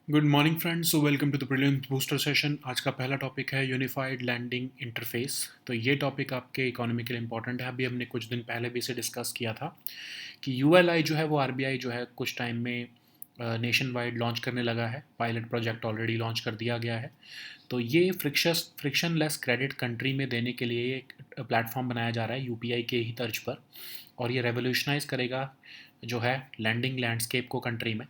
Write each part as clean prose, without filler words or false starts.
Good morning friends, so welcome to the brilliant booster session. आज का पहला topic है यूनिफाइड लैंडिंग इंटरफेस। तो ये टॉपिक आपके इकोनॉमी के लिए इंपॉर्टेंट है। अभी हमने कुछ दिन पहले भी इसे डिस्कस किया था कि यूएलआई जो है वो आरबीआई जो है कुछ टाइम में नेशन वाइड लॉन्च करने लगा है। पायलट प्रोजेक्ट ऑलरेडी लॉन्च कर दिया गया है। तो ये फ्रिक्शनलेस क्रेडिट कंट्री में देने के लिए एक प्लेटफॉर्म बनाया जा रहा है यूपीआई के ही तर्ज पर। और ये रेवोल्यूशनाइज करेगा जो है लैंडिंग लैंडस्केप को कंट्री में।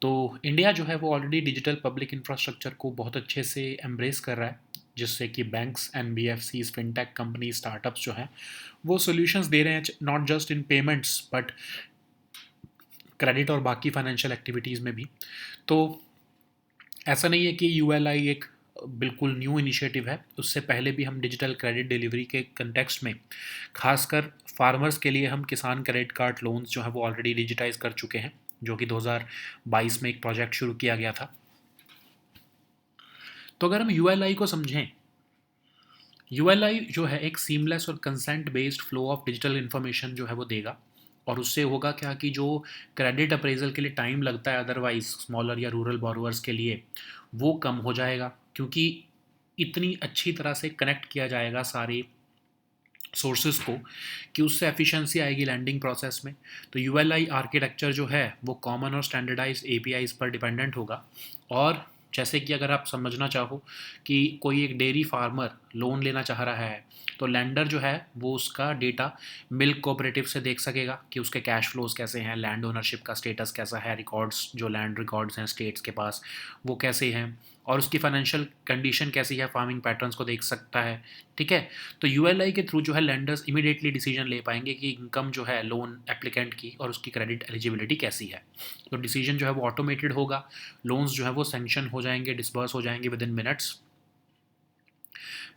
तो इंडिया जो है वो ऑलरेडी डिजिटल पब्लिक इंफ्रास्ट्रक्चर को बहुत अच्छे से एम्ब्रेस कर रहा है, जिससे कि banks, NBFCs, fintech company, startups जो हैं वो सॉल्यूशंस दे रहे हैं, not just in payments but credit और बाकी फाइनेंशियल एक्टिविटीज़ में भी। तो ऐसा नहीं है कि यूएलआई एक बिल्कुल न्यू इनिशिएटिव है। उससे पहले भी हम डिजिटल क्रेडिट डिलीवरी के कंटेक्स्ट में खासकर फार्मर्स के लिए हम किसान क्रेडिट कार्ड लोन्स जो है वो ऑलरेडी डिजिटाइज कर चुके हैं, जो कि 2022 में एक प्रोजेक्ट शुरू किया गया था। तो अगर हम यूएलआई को समझें, यूएलआई जो है एक सीमलेस और consent based flow of digital information जो है वो देगा। और उससे होगा क्या कि जो क्रेडिट अप्रेजल के लिए टाइम लगता है अदरवाइज स्मॉलर या रूरल बोरोवर्स के लिए, वो कम हो जाएगा, क्योंकि इतनी अच्छी तरह से कनेक्ट किया जाएगा सारे सोर्सेज को कि उससे एफिशिएंसी आएगी लैंडिंग प्रोसेस में। तो यूएलआई आर्किटेक्चर जो है वो कॉमन और स्टैंडर्डाइज एपीआईज पर डिपेंडेंट होगा। और जैसे कि अगर आप समझना चाहो कि कोई एक डेयरी फार्मर लोन लेना चाह रहा है, तो लैंडर जो है वो उसका डेटा मिल्क कोऑपरेटिव से देख सकेगा कि उसके कैश फ्लोज कैसे हैं, लैंड ओनरशिप का स्टेटस कैसा है, रिकॉर्ड्स जो लैंड रिकॉर्ड्स हैं स्टेट्स के पास वो कैसे हैं, और उसकी फाइनेंशियल कंडीशन कैसी है, फार्मिंग पैटर्न्स को देख सकता है। ठीक है। तो यूएलआई के थ्रू जो है लैंडर्स इमीडिएटली डिसीजन ले पाएंगे कि इनकम जो है लोन एप्लीकेंट की और उसकी क्रेडिट एलिजिबिलिटी कैसी है। तो डिसीजन जो है वो ऑटोमेटेड होगा, लोन्स जो है वो सैंक्शन हो जाएंगे, डिसबर्स हो जाएंगे विद इन मिनट्स।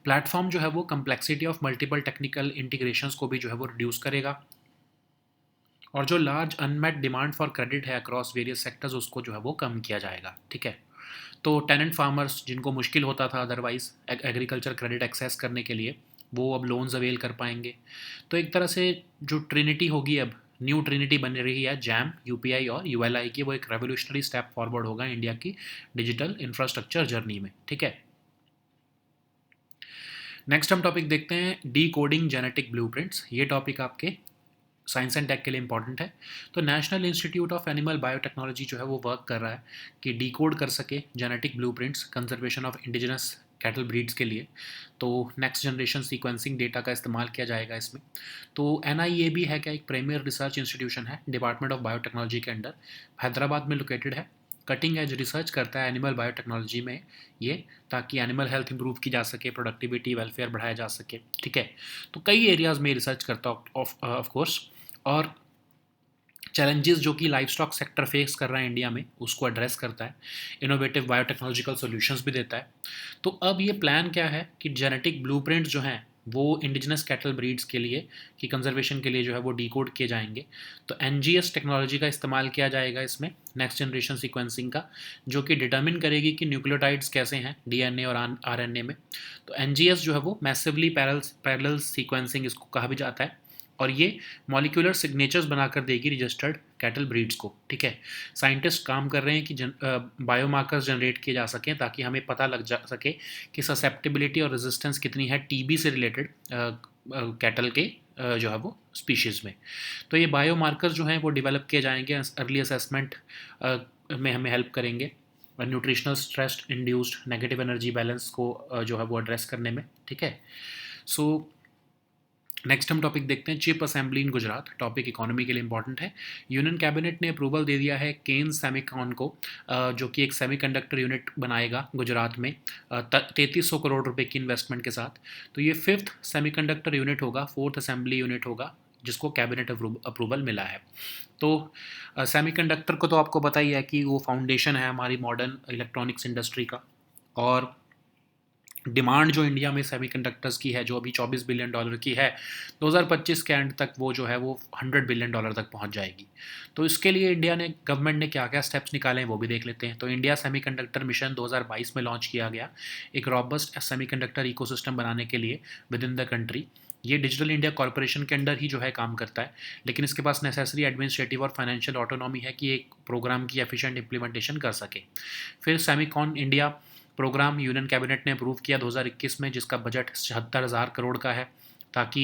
प्लेटफॉर्म जो है वो complexity of multiple technical integrations को भी जो है वो रिड्यूस करेगा। और जो large unmet demand for credit है अक्रॉस वेरियस सेक्टर्स, उसको जो है वो कम किया जाएगा। ठीक है। तो टेनेंट फार्मर्स जिनको मुश्किल होता था अदरवाइज एग्रीकल्चर क्रेडिट एक्सेस करने के लिए, वो अब लोन्स अवेल कर पाएंगे। तो एक तरह से जो ट्रिनिटी होगी, अब न्यू ट्रिनिटी बन रही है जैम, यूपीआई और यूएलआई की, वो एक रेवोल्यूशनरी स्टेप फॉरवर्ड होगा इंडिया की डिजिटल इंफ्रास्ट्रक्चर जर्नी में। ठीक है। नेक्स्ट हम टॉपिक देखते हैं डी कोडिंग जेनेटिक ब्लूप्रिंट्स। ये टॉपिक आपके साइंस एंड टेक के लिए इंपॉर्टेंट है। तो national institute of animal biotechnology जो है वो वर्क कर रहा है कि डिकोड कर सके genetic blueprints conservation of indigenous cattle breeds के लिए। तो नेक्स्ट जनरेशन सीक्वेंसिंग डेटा का इस्तेमाल किया जाएगा इसमें। तो एनआईए भी है क्या, एक प्रीमियर रिसर्च इंस्टीट्यूशन है डिपार्टमेंट ऑफ बायोटेक्नोलॉजी के अंडर, हैदराबाद में लोकेटेड है। कटिंग एज रिसर्च करता है एनिमल बायोटेक्नोलॉजी में ये, ताकि एनिमल हेल्थ इंप्रूव की जा सके, प्रोडक्टिविटी वेलफेयर बढ़ाया जा सके। ठीक है। तो कई एरियाज़ में रिसर्च करता ऑफ कोर्स। और चैलेंजेस जो कि लाइफ स्टॉक सेक्टर फेस कर रहा है इंडिया में, उसको एड्रेस करता है। इनोवेटिव बायोटेक्नोलॉजिकल सॉल्यूशंस भी देता है। तो अब ये प्लान क्या है कि जेनेटिक ब्लूप्रिंट्स जो हैं वो इंडिजिनस कैटल ब्रीड्स के लिए कि कंजर्वेशन के लिए जो है वो डिकोड किए जाएंगे। तो एनजीएस टेक्नोलॉजी का इस्तेमाल किया जाएगा इसमें, नेक्स्ट जनरेशन सीक्वेंसिंग का, जो कि डिटर्मिन करेगी कि न्यूक्लियोटाइड्स कैसे हैं डीएनए और आरएनए में। तो एनजीएस जो है वो मैसिवली पैरेलल सीक्वेंसिंग इसको कहा भी जाता है। और ये मॉलिक्यूलर सिग्नेचर्स बनाकर देगी रजिस्टर्ड कैटल ब्रीड्स को। ठीक है। साइंटिस्ट काम कर रहे हैं कि बायोमार्कर्स जनरेट किए जा सकें, ताकि हमें पता लग जा सके कि ससेप्टिबिलिटी और रेजिस्टेंस कितनी है टीबी से रिलेटेड कैटल के जो है वो स्पीशीज़ में। तो ये बायोमार्कर्स जो हैं वो डेवलप किए जाएंगे, अर्ली असेसमेंट में हमें हेल्प करेंगे nutritional stress induced negative energy balance को जो है वो एड्रेस करने में। ठीक है। सो नेक्स्ट हम टॉपिक देखते हैं chip assembly in Gujarat. Topic economy के लिए इंपॉर्टेंट है। यूनियन कैबिनेट ने अप्रूवल दे दिया है केन्स सेमिकॉन को, जो कि एक सेमीकंडक्टर यूनिट बनाएगा गुजरात में 3300 करोड़ रुपए की इन्वेस्टमेंट के साथ। तो ये फिफ्थ सेमीकंडक्टर यूनिट होगा, फोर्थ असेंबली यूनिट होगा जिसको कैबिनेट अप्रूवल मिला है। तो सेमीकंडक्टर को तो आपको पता ही है कि वो फाउंडेशन है हमारी मॉडर्न इलेक्ट्रॉनिक्स इंडस्ट्री का। और डिमांड जो इंडिया में सेमीकंडक्टर्स की है, जो अभी $24 बिलियन की है, 2025 के एंड तक वो जो है वो $100 बिलियन तक पहुंच जाएगी। तो इसके लिए इंडिया ने, गवर्नमेंट ने क्या क्या स्टेप्स निकाले हैं वो भी देख लेते हैं। तो इंडिया सेमीकंडक्टर मिशन 2022 में लॉन्च किया गया, एक रॉबस्ट सेमीकंडक्टर इकोसिस्टम बनाने के लिए विद इन द कंट्री। ये डिजिटल इंडिया कॉरपोरेशन के अंडर ही जो है काम करता है, लेकिन इसके पास नेसेसरी एडमिनिस्ट्रेटिव और फाइनेंशियल ऑटोनॉमी है कि एक प्रोग्राम की एफिशिएंट इम्प्लीमेंटेशन कर सके। फिर Semicon India programme union cabinet ने अप्रूव किया 2021 में, जिसका बजट 76,000 करोड़ का है, ताकि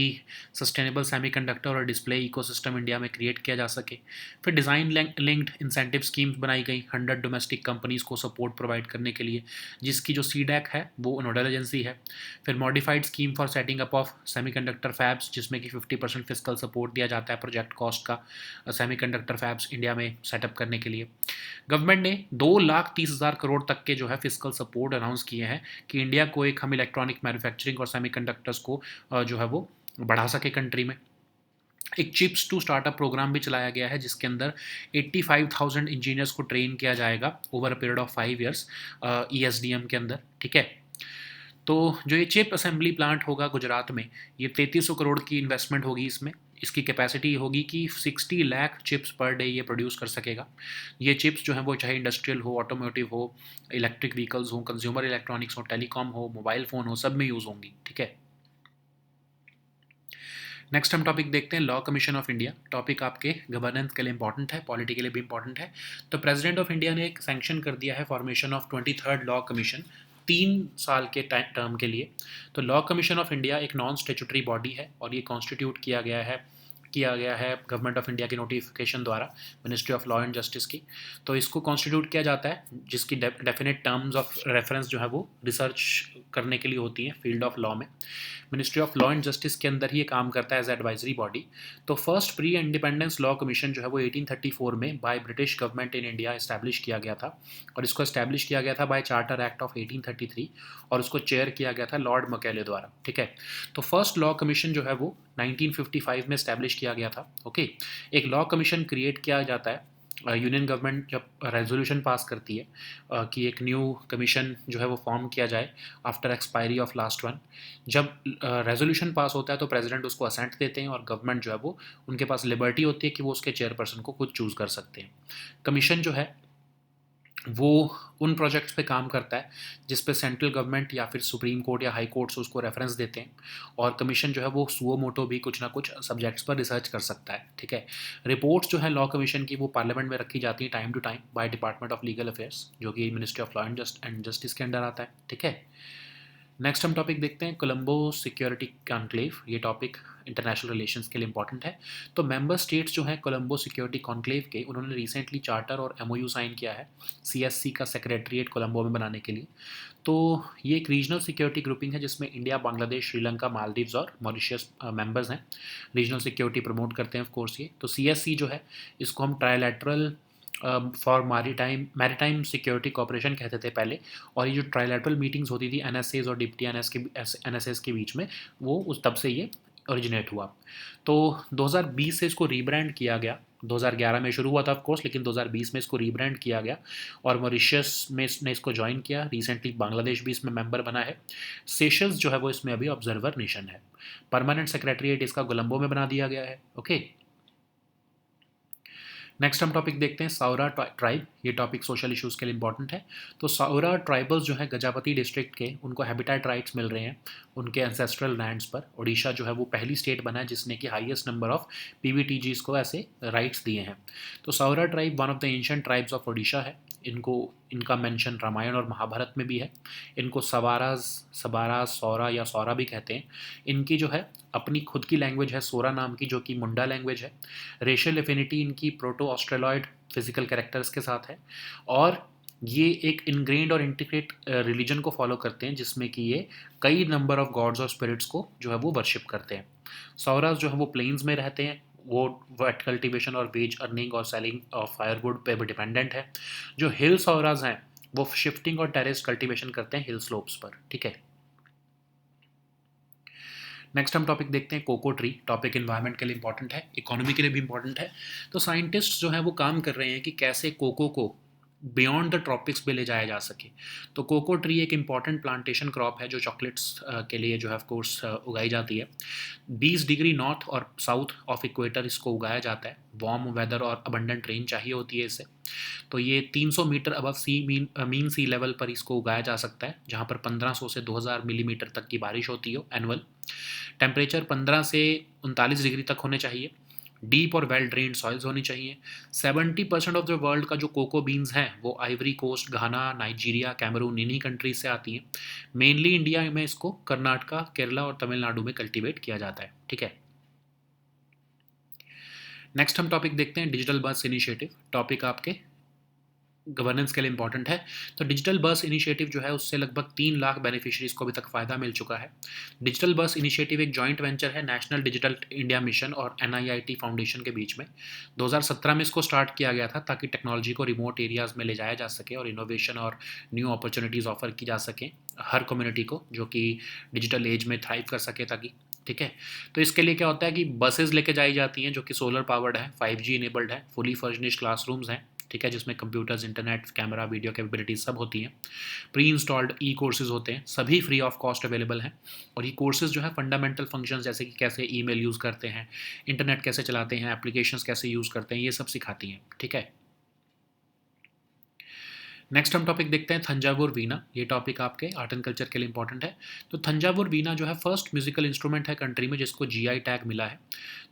सस्टेनेबल सेमीकंडक्टर और डिस्प्ले इकोसिस्टम इंडिया में क्रिएट किया जा सके। फिर डिज़ाइन लिंक्ड इंसेंटिव स्कीम्स बनाई गई 100 डोमेस्टिक कंपनीज़ को सपोर्ट प्रोवाइड करने के लिए, जिसकी जो सीडैक है वो नोडल एजेंसी है। फिर modified scheme for setting up of semiconductor fabs, जिसमें कि 50% फिजिकल सपोर्ट दिया जाता है प्रोजेक्ट कॉस्ट का सेमीकंडक्टर फैब्स इंडिया में सेटअप करने के लिए। गवर्नमेंट ने 2,30,000 करोड़ तक के जो है फिजिकल सपोर्ट अनाउंस किए हैं कि इंडिया को एक हम इलेक्ट्रॉनिक मैन्युफैक्चरिंग और सेमीकंडक्टर्स को जो है वो बढ़ा सके कंट्री में। एक चिप्स टू स्टार्टअप प्रोग्राम भी चलाया गया है, जिसके अंदर 85,000 इंजीनियर्स को ट्रेन किया जाएगा over a period of 5 years ESDM के अंदर, ठीक है। तो जो ये चिप असेंबली प्लांट होगा गुजरात में, ये 3300 करोड़ की इन्वेस्टमेंट होगी इसमें। इसकी कैपेसिटी होगी कि 60 लाख चिप्स पर डे ये प्रोड्यूस कर सकेगा। ये चिप्स जो हैं वो चाहे इंडस्ट्रियल हो, ऑटोमोटिव हो, इलेक्ट्रिक व्हीकल्स हो, कंज्यूमर इलेक्ट्रॉनिक्स हो, टेलीकॉम हो, मोबाइल फ़ोन हो, सब में यूज़ होंगी, ठीक है। नेक्स्ट हम टॉपिक देखते हैं law commission of India. Topic आपके गवर्नेंस के लिए इंपॉर्टेंट है, पॉलिटी के लिए भी इंपॉर्टेंट है। तो प्रेसिडेंट ऑफ इंडिया ने एक सैंक्शन कर दिया है formation of 23rd law commission 3 साल के टर्म के लिए। तो लॉ कमीशन ऑफ इंडिया एक नॉन स्टेचुटरी बॉडी है और ये कॉन्स्टिट्यूट किया गया है गवर्नमेंट ऑफ इंडिया के नोटिफिकेशन द्वारा, ministry of law and justice की। तो इसको कॉन्स्टिट्यूट किया जाता है, जिसकी डेफिनेट टर्म्स ऑफ रेफरेंस जो है वो रिसर्च करने के लिए होती हैं फील्ड ऑफ लॉ में। Ministry of law and justice के अंदर ही ये काम करता है एज एडवाइजरी बॉडी। तो first pre independence law commission जो है वो 1834 में by British government in India establish किया गया था, और इसको इस्टेब्लिश किया गया था बाय चार्टर एक्ट ऑफ 1833, और उसको चेयर किया गया था लॉर्ड मकैले द्वारा, ठीक है। तो फर्स्ट लॉ कमीशन जो है वो 1955 में इस्टेब्लिश किया गया था, ओके। एक लॉ कमीशन क्रिएट किया जाता है यूनियन गवर्नमेंट जब रेजोल्यूशन पास करती है कि एक न्यू कमीशन जो है वो फॉर्म किया जाए after expiry of last one. जब रेजोल्यूशन पास होता है तो प्रेसिडेंट उसको असेंट देते हैं, और गवर्नमेंट जो है वो उनके पास लिबर्टी होती है कि वो उसके चेयरपर्सन को खुद चूज़ कर सकते हैं। कमीशन जो है वो उन प्रोजेक्ट्स पे काम करता है जिस पे सेंट्रल गवर्नमेंट या फिर सुप्रीम कोर्ट या हाई कोर्ट्स उसको रेफरेंस देते हैं, और कमीशन जो है वो सुओ मोटो भी कुछ ना कुछ सब्जेक्ट्स पर रिसर्च कर सकता है, ठीक है। रिपोर्ट्स जो है लॉ कमीशन की वो पार्लियामेंट में रखी जाती है time to time by department of legal affairs, जो कि ministry of law and justice के अंडर आता है, ठीक है। नेक्स्ट हम टॉपिक देखते हैं कोलंबो सिक्योरिटी कॉन्क्लेव। ये टॉपिक इंटरनेशनल रिलेशंस के लिए इंपॉर्टेंट है। तो मेंबर स्टेट्स जो हैं कोलंबो सिक्योरिटी कॉन्क्लेव के, उन्होंने रिसेंटली चार्टर और MOU साइन किया है CSC का सेक्रेटरीट कोलंबो में बनाने के लिए। तो ये एक रीजनल सिक्योरिटी ग्रुपिंग है जिसमें इंडिया, बांग्लादेश, श्रीलंका, मालदीव्स और मॉरिशियस मेंबर्स हैं। रीजनल सिक्योरिटी प्रमोट करते हैं ऑफ कोर्स ये। तो CSC जो है इसको हम ट्रायलैटरल फॉर मैरीटाइम सिक्योरिटी कॉपरेशन कहते थे पहले, और ये जो ट्रायलैटरल मीटिंग्स होती थी NSAs और डिप्टी NSAs के बीच में, वो उस तब से ये ओरिजिनेट हुआ। तो 2020 से इसको रीब्रांड किया गया। 2011 में शुरू हुआ था ऑफ कोर्स, लेकिन 2020 में इसको रीब्रांड किया गया, और मॉरिशस में इसने इसको ज्वाइन किया। रिसेंटली बांग्लादेश भी इसमें मेंबर बना है। सेशल्स जो है वो इसमें अभी ऑब्जर्वर नेशन है। परमानेंट सेक्रेटरीट इसका कोलंबो में बना दिया गया है, ओके। नेक्स्ट हम टॉपिक देखते हैं साउरा ट्राइब। ये टॉपिक सोशल इश्यूज़ के लिए इंपॉर्टेंट है। तो साउरा ट्राइबल्स जो है गजापति डिस्ट्रिक्ट के, उनको हैबिटेट राइट्स मिल रहे हैं उनके एंसेस्ट्रल लैंड्स पर। ओडिशा जो है वो पहली स्टेट बना है जिसने कि हाईएस्ट नंबर ऑफ PVTGs को ऐसे राइट्स दिए हैं। तो Saura tribe one of the ancient tribes of Odisha है। इनका मेंशन रामायण और महाभारत में भी है। इनको सबारा, सौरा या सौरा भी कहते हैं। इनकी जो है अपनी खुद की लैंग्वेज है सोरा नाम की, जो कि मुंडा लैंग्वेज है। रेशियल एफिनिटी इनकी प्रोटो ऑस्ट्रेलॉयड फिजिकल कैरेक्टर्स के साथ है, और ये एक इनग्रेन्ड और इंटीग्रेट रिलीजन को फॉलो करते हैं, जिसमें कि ये कई नंबर ऑफ गॉड्स और स्पिरिट्स को जो है वो वर्शिप करते हैं। सौराज जो है वो प्लेन्स में रहते हैं। वो वेट कल्टीवेशन और वेज अर्निंग और सेलिंग ऑफ फायरवुड पे भी डिपेंडेंट है। जो हिल सौराज हैं वो शिफ्टिंग और टेरेस कल्टीवेशन करते हैं हिल स्लोप्स पर, ठीक है। नेक्स्ट हम टॉपिक देखते हैं कोको ट्री। टॉपिक इन्वायरमेंट के लिए इंपॉर्टेंट है, इकोनॉमी के लिए भी इंपॉर्टेंट है। तो साइंटिस्ट जो है वो काम कर रहे हैं कि कैसे कोको को बियॉन्ड द ट्रॉपिक्स पे ले जाया जा सके। तो कोको ट्री एक इम्पॉर्टेंट प्लांटेशन क्रॉप है जो चॉकलेट्स के लिए जो है ऑफ कोर्स उगाई जाती है। 20 डिग्री नॉर्थ और साउथ ऑफ इक्वेटर इसको उगाया जाता है। वार्म वेदर और अबंडेंट रेन चाहिए होती है इसे। तो ये 300 मीटर अबव मीन सी लेवल पर इसको उगाया जा सकता है, जहाँ पर 1500 से 2000 मिलीमीटर तक की बारिश होती हो एनुअल। टेम्परेचर 15 से 39 डिग्री तक होने चाहिए। डीप और वेल ड्रेन्ड सॉइल्स होनी चाहिए। 70% ऑफ द वर्ल्ड का जो कोको बीन्स हैं वो आइवरी कोस्ट, घाना, नाइजीरिया, कैमरून इन्हीं कंट्रीज से आती हैं। मेनली इंडिया में इसको कर्नाटका, केरला और तमिलनाडु में कल्टीवेट किया जाता है। ठीक है, नेक्स्ट हम टॉपिक देखते हैं डिजिटल बस इनिशिएटिव। टॉपिक आपके गवर्नेंस के लिए इंपॉर्टेंट है। तो डिजिटल बस इनिशिएटिव जो है उससे लगभग 3 लाख बेनिफिशरीज को अभी तक फ़ायदा मिल चुका है। डिजिटल बस इनिशिएटिव एक जॉइंट वेंचर है नेशनल डिजिटल इंडिया मिशन और NIIT फाउंडेशन के बीच में। 2017 में इसको स्टार्ट किया गया था ताकि टेक्नोलॉजी को रिमोट एरियाज़ में ले जाया जा सके और इनोवेशन और न्यू अपॉर्चुनिटीज़ ऑफर की जा सकें हर कम्युनिटी को जो कि डिजिटल एज में थ्राइव कर सके ताकि। ठीक है, तो इसके लिए क्या होता है कि बसेस लेके जाई जाती हैं जो कि सोलर पावर्ड है, 5G इनेबल्ड है, फुली फर्निश्ड क्लासरूम्स हैं। ठीक है, जिसमें computers, internet, camera, video capabilities सब होती हैं। प्री इंस्टॉल्ड कोर्सेज होते हैं, सभी फ्री ऑफ कॉस्ट अवेलेबल हैं। और ये कोर्सेज जो है फंडामेंटल फंक्शंस जैसे कि कैसे ईमेल यूज़ करते हैं, इंटरनेट कैसे चलाते हैं, एप्लीकेशंस कैसे यूज़ करते हैं, ये सब सिखाती हैं। ठीक है, नेक्स्ट हम टॉपिक देखते हैं थंजावुर वीणा। ये टॉपिक आपके आर्ट एंड कल्चर के लिए इंपॉर्टेंट है। तो थंजावुर वीणा जो है फर्स्ट म्यूजिकल इंस्ट्रूमेंट है कंट्री में जिसको GI टैग मिला है।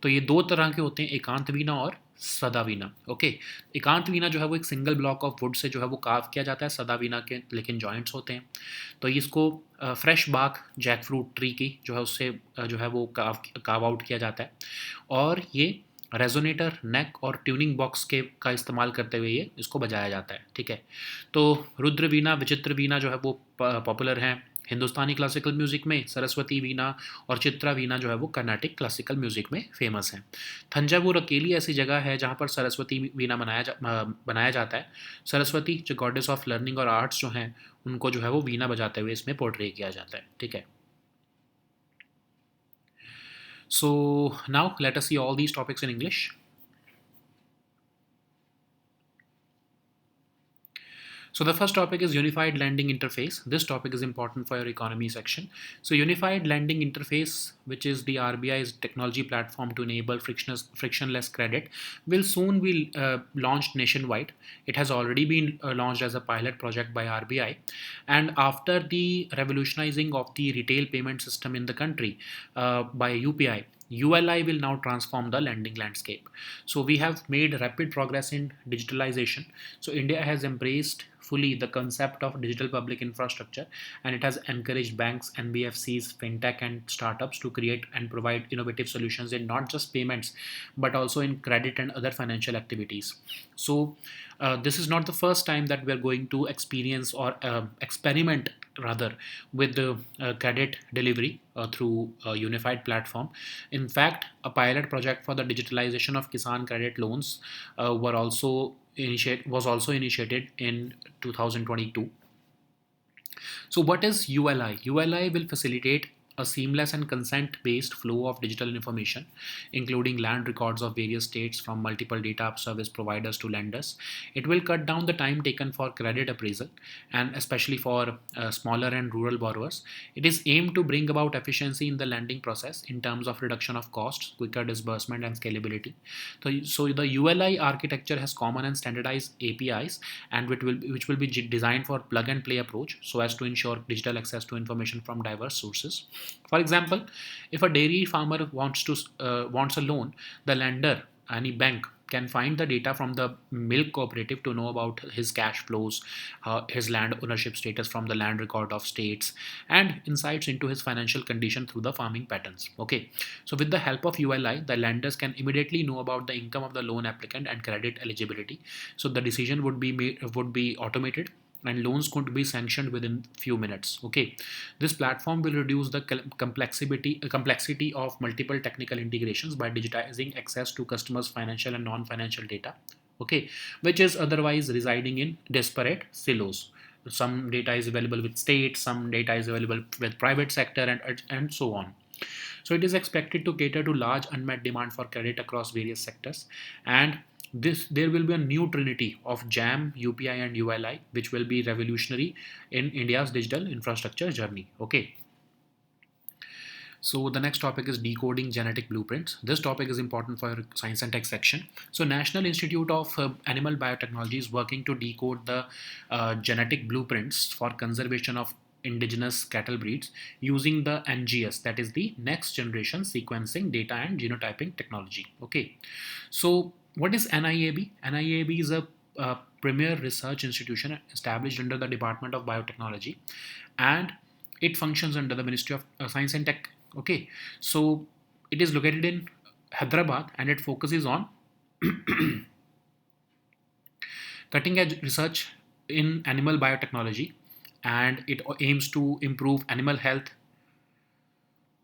तो ये 2 तरह के होते हैं, एकांत वीणा और सदा वीणा। ओके, एकांत वीणा जो है वो एक single block of would say जो है वो कार्व किया जाता है, सदा वीणा के लेकिन जॉइंट्स होते हैं। तो इसको फ्रेश बाक जैक फ्रूट ट्री की जो है उससे जो है वो कार्व आउट किया जाता है। और ये रेजोनेटर, नेक और ट्यूनिंग बॉक्स के का इस्तेमाल करते हुए ये इसको बजाया जाता है। ठीक है, तो रुद्र वीणा, विचित्र वीणा जो है वो पॉपुलर हैं हिंदुस्तानी क्लासिकल म्यूज़िक में। सरस्वती वीणा और चित्रा वीणा जो है वो कर्नाटिक क्लासिकल म्यूज़िक में फेमस हैं। थंजावुर अकेली ऐसी जगह है जहाँ पर सरस्वती वीणा बनाया जाता है। सरस्वती जो गॉडेस ऑफ लर्निंग और आर्ट्स जो हैं उनको जो है वो वीणा बजाते हुए इसमें पोर्ट्रे किया जाता है। ठीक है, so now let us see all these topics in English. So the first topic is unified lending interface. This topic is important for your economy section. So unified lending interface, which is the RBI's technology platform to enable frictionless credit, will soon be launched nationwide. It has already been launched as a pilot project by RBI. And after the revolutionizing of the retail payment system in the country by UPI, ULI will now transform the lending landscape. So we have made rapid progress in digitalization. So India has embraced fully the concept of digital public infrastructure, and it has encouraged banks, NBFCs, fintech and startups to create and provide innovative solutions in not just payments but also in credit and other financial activities. So this is not the first time that we are going to experience or experiment rather with the credit delivery through a unified platform. In fact, a pilot project for the digitalization of Kisan credit loans was also initiated in 2022. So what is ULI? ULI will facilitate a seamless and consent-based flow of digital information, including land records of various states from multiple data service providers to lenders. It will cut down the time taken for credit appraisal, and especially for smaller and rural borrowers. It is aimed to bring about efficiency in the lending process in terms of reduction of costs, quicker disbursement, and scalability. So the ULI architecture has common and standardized APIs, and which will be designed for plug and play approach so as to ensure digital access to information from diverse sources. For example, if a dairy farmer wants a loan, the lender, any bank, can find the data from the milk cooperative to know about his cash flows, his land ownership status from the land record of states, and insights into his financial condition through the farming patterns. Okay, so with the help of ULI, the lenders can immediately know about the income of the loan applicant and credit eligibility. So the decision would be automated and loans could be sanctioned within few minutes. Okay, this platform will reduce the complexity of multiple technical integrations by digitizing access to customers financial and non-financial data, okay, which is otherwise residing in disparate silos. Some data is available with state, some data is available with private sector, and so on. So it is expected to cater to large unmet demand for credit across various sectors, and there will be a new trinity of JAM, UPI, and ULI, which will be revolutionary in India's digital infrastructure journey. Okay. So the next topic is decoding genetic blueprints. This topic is important for your science and tech section. So National Institute of Animal Biotechnology is working to decode the genetic blueprints for conservation of indigenous cattle breeds using the NGS, that is the next generation sequencing data and genotyping technology. Okay, so what is NIAB? NIAB is a premier research institution established under the Department of Biotechnology, and it functions under the Ministry of Science and Tech. Okay, so it is located in Hyderabad and it focuses on cutting edge research in animal biotechnology, and it aims to improve animal health,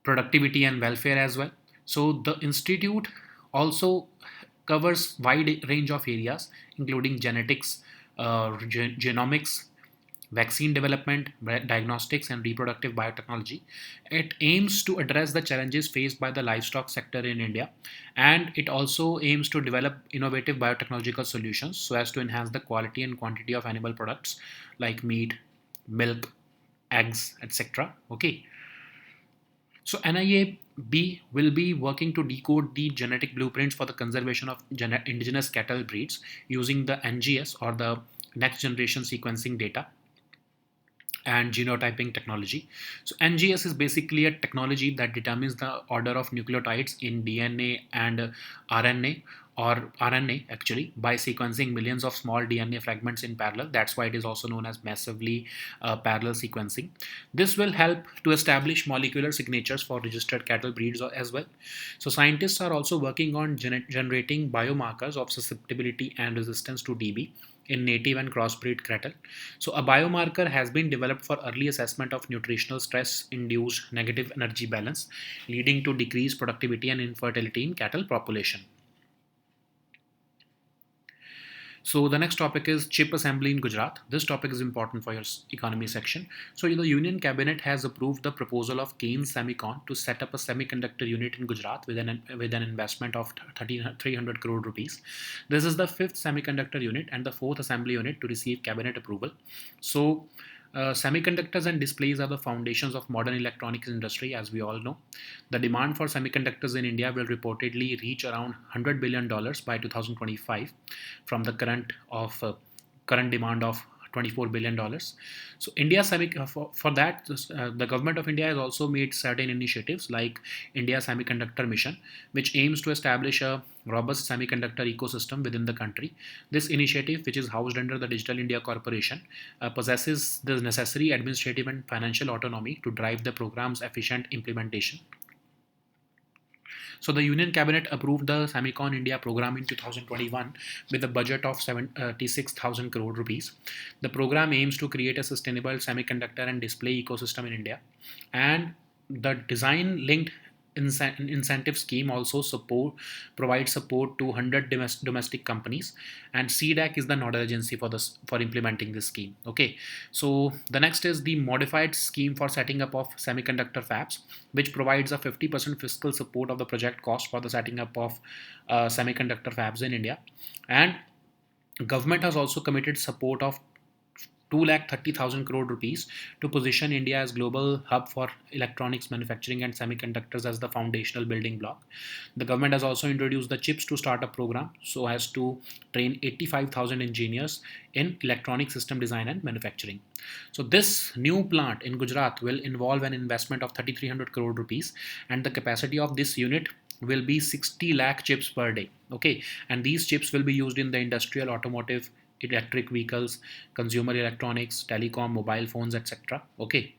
productivity and welfare as well. So the institute also covers wide range of areas including genetics, genomics, vaccine development, diagnostics, and reproductive biotechnology. It aims to address the challenges faced by the livestock sector in India, and it also aims to develop innovative biotechnological solutions so as to enhance the quality and quantity of animal products like meat, milk, eggs, etc. Okay, so NIAB will be working to decode the genetic blueprints for the conservation of indigenous cattle breeds using the NGS, or the next generation sequencing data and genotyping technology. So NGS is basically a technology that determines the order of nucleotides in DNA and RNA, or RNA actually, by sequencing millions of small DNA fragments in parallel. That's why it is also known as massively parallel sequencing. This will help to establish molecular signatures for registered cattle breeds as well. So scientists are also working on generating biomarkers of susceptibility and resistance to DB in native and crossbreed cattle. So, a biomarker has been developed for early assessment of nutritional stress induced negative energy balance, leading to decreased productivity and infertility in cattle population. So the next topic is chip assembly in Gujarat. This topic is important for your economy section. So the Union Cabinet has approved the proposal of Keynes Semicon to set up a semiconductor unit in Gujarat with an investment of 300 crore rupees. This is the fifth semiconductor unit and the fourth assembly unit to receive cabinet approval. So semiconductors and displays are the foundations of modern electronics industry, as we all know. The demand for semiconductors in India will reportedly reach around $100 billion by 2025, from the current demand of $24 billion. So for that, the government of India has also made certain initiatives like India Semiconductor Mission, which aims to establish a robust semiconductor ecosystem within the country. This initiative, which is housed under the Digital India Corporation, possesses the necessary administrative and financial autonomy to drive the program's efficient implementation. So the Union Cabinet approved the Semicon India program in 2021 with a budget of 76,000 crore rupees. The program aims to create a sustainable semiconductor and display ecosystem in India, and the design linked incentive scheme also provides support to 100 domestic companies, and CDAC is the nodal agency for implementing this scheme. Okay, so the next is the modified scheme for setting up of semiconductor fabs, which provides a 50% fiscal support of the project cost for the setting up of semiconductor fabs in India, and government has also committed support of 2,30,000 crore rupees to position India as global hub for electronics manufacturing and semiconductors as the foundational building block. The government has also introduced the Chips to Startup program so as to train 85,000 engineers in electronic system design and manufacturing. So this new plant in Gujarat will involve an investment of 3,300 crore rupees, and the capacity of this unit will be 60 lakh chips per day. Okay, and these chips will be used in the industrial, automotive, electric vehicles, consumer electronics, telecom, mobile phones, etc. Okay.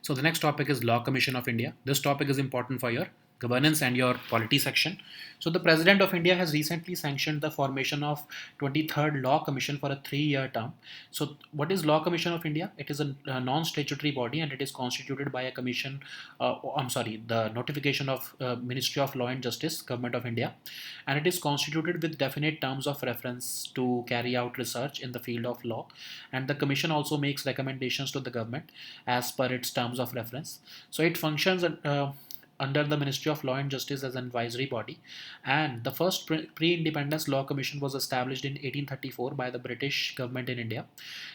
So the next topic is Law Commission of India. This topic is important for your governance and your polity section. So the President of India has recently sanctioned the formation of 23rd Law Commission for a 3-year term. So what is Law Commission of India? It is a non-statutory body, and it is constituted by a commission, the notification of Ministry of Law and Justice, Government of India, and it is constituted with definite terms of reference to carry out research in the field of law, and the commission also makes recommendations to the government as per its terms of reference. So it functions under the Ministry of Law and Justice as an advisory body, and the first pre-independence law commission was established in 1834 by the British government in India.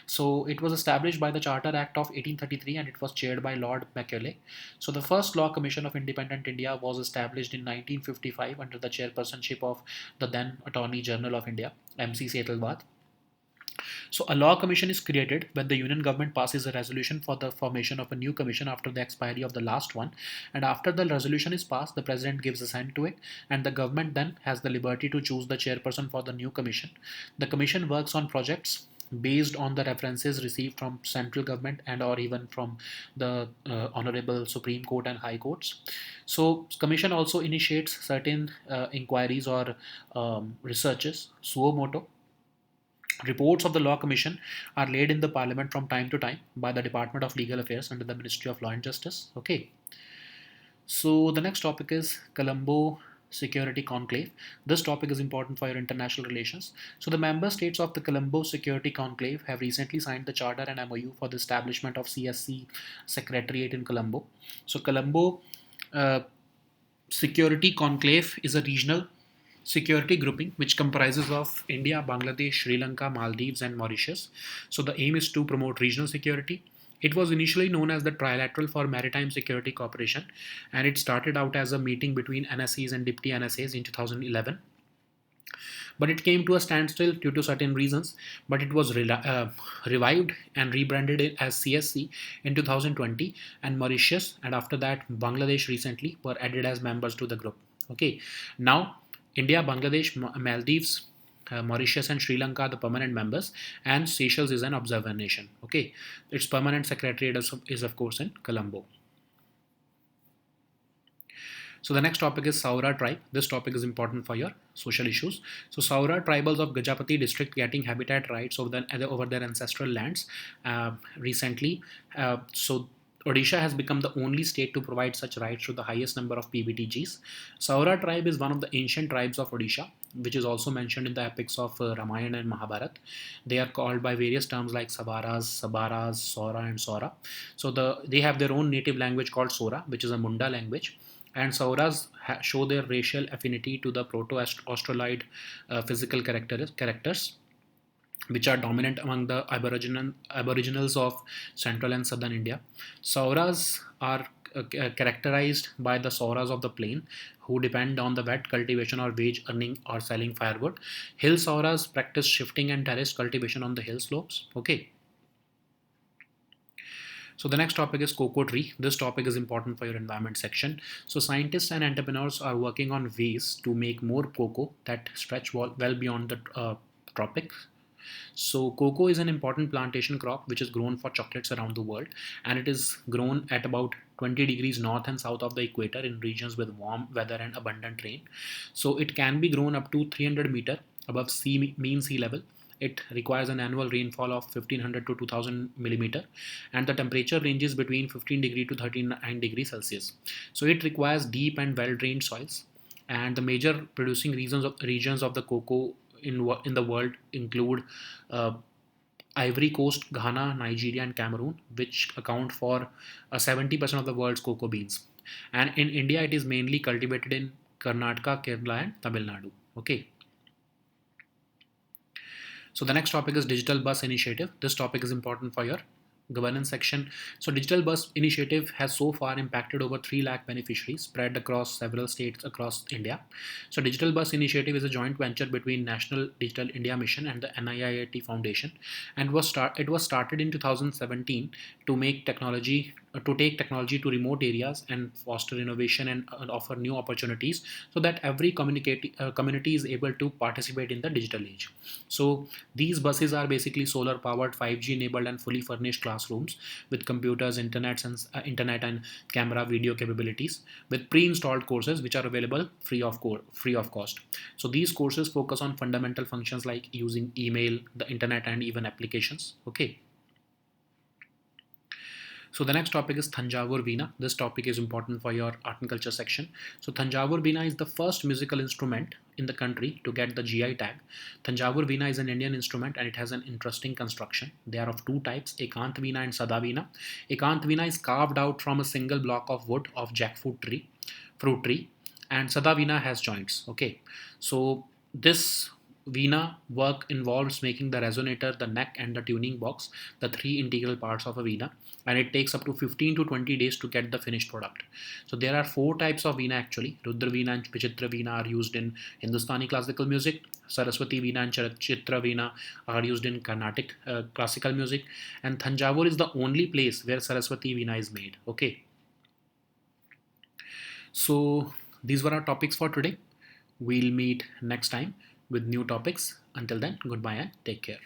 So it was established by the Charter Act of 1833 and it was chaired by Lord Macaulay. So the first law commission of independent India was established in 1955 under the chairpersonship of the then Attorney General of India, MC Setalvad. So a law commission is created when the union government passes a resolution for the formation of a new commission after the expiry of the last one. And after the resolution is passed, the president gives assent to it, and the government then has the liberty to choose the chairperson for the new commission. The commission works on projects based on the references received from central government and or even from the honorable Supreme Court and High Courts. So commission also initiates certain inquiries or researches suo moto. Reports of the Law Commission are laid in the Parliament from time to time by the Department of Legal Affairs under the Ministry of Law and Justice. Okay. So the next topic is Colombo Security Conclave. This topic is important for your international relations. So the member states of the Colombo Security Conclave have recently signed the charter and MOU for the establishment of CSC Secretariat in Colombo. So Colombo Security Conclave is a regional security grouping which comprises of India, Bangladesh, Sri Lanka, Maldives, and Mauritius. So the aim is to promote regional security. It was initially known as the Trilateral for Maritime Security Cooperation, and it started out as a meeting between NSCs and Deputy NSAs in 2011. But it came to a standstill due to certain reasons. But it was revived and rebranded as CSC in 2020, and Mauritius and after that Bangladesh recently were added as members to the group. Okay, now India, Bangladesh, Maldives, Mauritius and Sri Lanka are the permanent members, and Seychelles is an observer nation. Okay, its permanent secretariat is of course in Colombo. So the next topic is Saura tribe. This topic is important for your social issues. So Saura tribals of Gajapati district getting habitat rights over their ancestral lands recently. So Odisha has become the only state to provide such rights to the highest number of PBTGs. Saura tribe is one of the ancient tribes of Odisha, which is also mentioned in the epics of Ramayana and Mahabharata. They are called by various terms like Savaras, Sabaras, Sora, and Sora. So they have their own native language called Sora, which is a Munda language. And Sauras show their racial affinity to the Proto-Australoid physical characters, which are dominant among the aboriginals of central and southern India. Sauras are characterized by the Sauras of the plain, who depend on the wet cultivation or wage earning or selling firewood. Hill Sauras practice shifting and terrace cultivation on the hill slopes. Okay. So the next topic is cocoa tree. This topic is important for your environment section. So scientists and entrepreneurs are working on ways to make more cocoa that stretch well beyond the tropics. So cocoa is an important plantation crop which is grown for chocolates around the world, and it is grown at about 20 degrees north and south of the equator in regions with warm weather and abundant rain. So it can be grown up to 300 meter above mean sea level. It requires an annual rainfall of 1500 to 2000 millimeter, and the temperature ranges between 15 degree to 39 degrees Celsius. So it requires deep and well drained soils, and the major producing regions of the cocoa in the world include Ivory Coast, Ghana, Nigeria, and Cameroon, which account for 70% of the world's cocoa beans. And in India, it is mainly cultivated in Karnataka, Kerala, and Tamil Nadu. Okay. So the next topic is Digital Bus Initiative. This topic is important for your governance section. So Digital Bus Initiative has so far impacted over 3 lakh beneficiaries spread across several states across India. So Digital Bus Initiative is a joint venture between National Digital India Mission and the NIIT Foundation, and it was started in 2017 to take technology to remote areas and foster innovation and offer new opportunities so that every community is able to participate in the digital age. So these buses are basically solar powered, 5G enabled, and fully furnished classrooms with computers, internet and camera video capabilities, with pre-installed courses which are available free of cost. So these courses focus on fundamental functions like using email, the internet, and even applications. Okay. So the next topic is Thanjavur Veena. This topic is important for your art and culture section. So Thanjavur Veena is the first musical instrument in the country to get the GI tag. Thanjavur Veena is an Indian instrument and it has an interesting construction. They are of two types, Ekant Veena and Sada Veena. Ekant Veena is carved out from a single block of wood of jackfruit tree. fruit tree, and Sadavina has joints. Okay, so this Veena work involves making the resonator, the neck, and the tuning box the three integral parts of a Veena, and it takes up to 15 to 20 days to get the finished product. So there are four types of Veena actually. Rudra Veena and Vichitra Veena are used in Hindustani classical music. Saraswati Veena and Chitra Veena are used in Carnatic classical music, and Thanjavur is the only place where Saraswati Veena is made. Okay, so these were our topics for today. We'll meet next time with new topics. Until then, goodbye and take care.